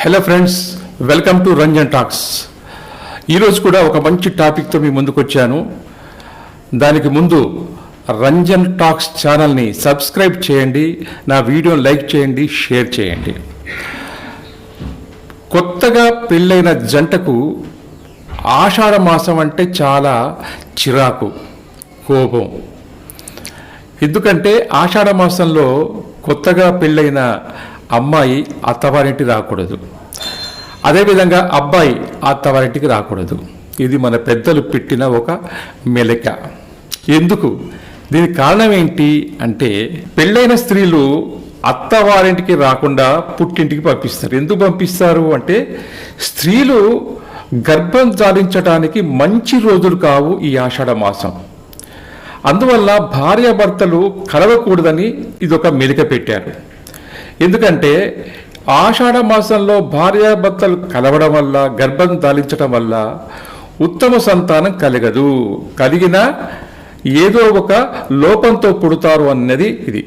Hello friends, welcome to Ranjan talks. ఈరోజు కూడా ఒక మంచి టాపిక్తో మీ ముందుకు వచ్చాను. దానికి ముందు రంజన్ టాక్స్ ఛానల్ని సబ్స్క్రైబ్ చేయండి, నా వీడియోని లైక్ చేయండి, షేర్ చేయండి. కొత్తగా పెళ్ళైన జంటకు ఆషాఢ మాసం అంటే చాలా చిరాకు, కోపం. ఎందుకంటే ఆషాఢ మాసంలో కొత్తగా పెళ్ళైన అమ్మాయి అత్తవారింటికి రాకూడదు, అదేవిధంగా అబ్బాయి అత్తవారింటికి రాకూడదు. ఇది మన పెద్దలు పెట్టిన ఒక మెలక. ఎందుకు? దీనికి కారణం ఏంటి అంటే, పెళ్ళైన స్త్రీలు అత్తవారింటికి రాకుండా పుట్టింటికి పంపిస్తారు. ఎందుకు పంపిస్తారు అంటే, స్త్రీలు గర్భం ధారించడానికి మంచి రోజులు కావు ఈ ఆషాఢ మాసం. అందువల్ల భార్యాభర్తలు కలవకూడదని ఇదొక మెలిక పెట్టారు. ఎందుకంటే ఆషాఢ మాసంలో భార్యాభర్తలు కలవడం వల్ల, గర్భం ధారించడం వల్ల ఉత్తమ సంతానం కలగదు. కలిగినా ఏదో ఒక లోపంతో పుడతారు అన్నది ఇది.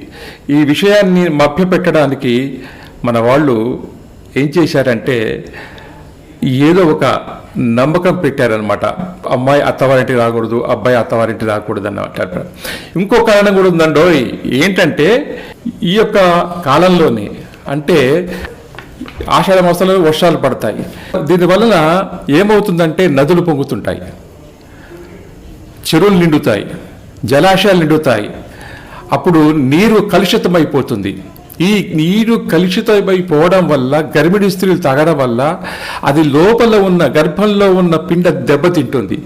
ఈ విషయాన్ని మభ్యపెట్టడానికి మన వాళ్ళు ఏం చేశారంటే, ఏదో ఒక నమ్మకం పెట్టారనమాట. అమ్మాయి అత్తవారింటికి రాకూడదు, అబ్బాయి అత్తవారింటికి రాకూడదు అన్నమాట. ఇంకో కారణం కూడా ఉందండో. ఏంటంటే, ఈ యొక్క కాలంలోనే అంటే ఆషాఢ మాసంలో వర్షాలు పడతాయి. దీనివలన ఏమవుతుందంటే, నదులు పొంగుతుంటాయి, చెరువులు నిండుతాయి, జలాశయాలు నిండుతాయి. అప్పుడు నీరు కలుషితమైపోతుంది. ఈ నీరు కలుషితమైపోవడం వల్ల, గర్భిణీ స్త్రీలు తాగడం వల్ల అది లోపల ఉన్న, గర్భంలో ఉన్న పిండ దెబ్బతింటుంది.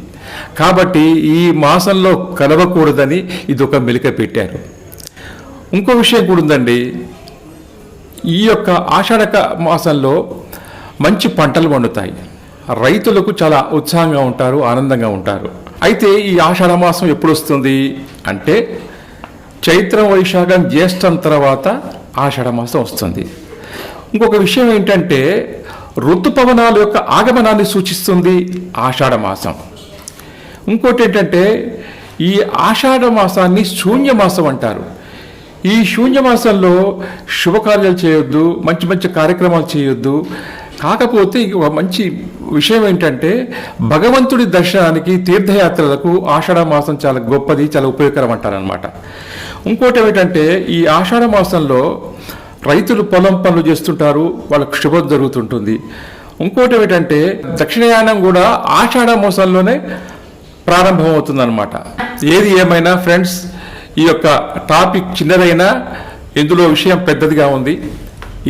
కాబట్టి ఈ మాసంలో కలవకూడదని ఇది ఒక మెలిక పెట్టారు. ఇంకో విషయం కూడా ఉందండి. ఈ యొక్క ఆషాఢ మాసంలో మంచి పంటలు పండుతాయి, రైతులకు చాలా ఉత్సాహంగా ఉంటారు, ఆనందంగా ఉంటారు. అయితే ఈ ఆషాఢ మాసం ఎప్పుడు వస్తుంది అంటే, చైత్రం, వైశాఖం, జ్యేష్టం తర్వాత ఆషాఢ మాసం వస్తుంది. ఇంకొక విషయం ఏంటంటే, ఋతుపవనాల యొక్క ఆగమనాన్ని సూచిస్తుంది ఆషాఢ మాసం. ఇంకోటి ఏంటంటే, ఈ ఆషాఢ మాసాన్ని శూన్యమాసం అంటారు. ఈ శూన్యమాసంలో శుభకార్యాలు చేయొద్దు, మంచి మంచి కార్యక్రమాలు చేయొద్దు. కాకపోతే ఒక మంచి విషయం ఏంటంటే, భగవంతుడి దర్శనానికి, తీర్థయాత్రలకు ఆషాఢ మాసం చాలా గొప్పది, చాలా ఉపయోగకరం అంటారనమాట. ఇంకోటి ఏమిటంటే, ఈ ఆషాఢ మాసంలో రైతులు పొలం పనులు చేస్తుంటారు, వాళ్ళకు శుభం జరుగుతుంటుంది. ఇంకోటి ఏమిటంటే, దక్షిణయానం కూడా ఆషాఢ మాసంలోనే ప్రారంభమవుతుందన్నమాట. ఏది ఏమైనా ఫ్రెండ్స్, ఈ యొక్క టాపిక్ చిన్నదైనా ఇందులో విషయం పెద్దదిగా ఉంది.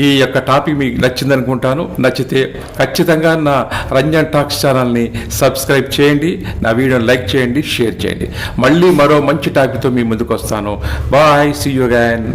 ఈ యొక్క టాపిక్ మీకు నచ్చిందనుకుంటాను. నచ్చితే ఖచ్చితంగా నా రంజన్ టాక్స్ ఛానల్ని సబ్స్క్రైబ్ చేయండి, నా వీడియోని లైక్ చేయండి, షేర్ చేయండి. మళ్ళీ మరో మంచి టాపిక్తో మీ ముందుకు వస్తాను. Bye, see you again.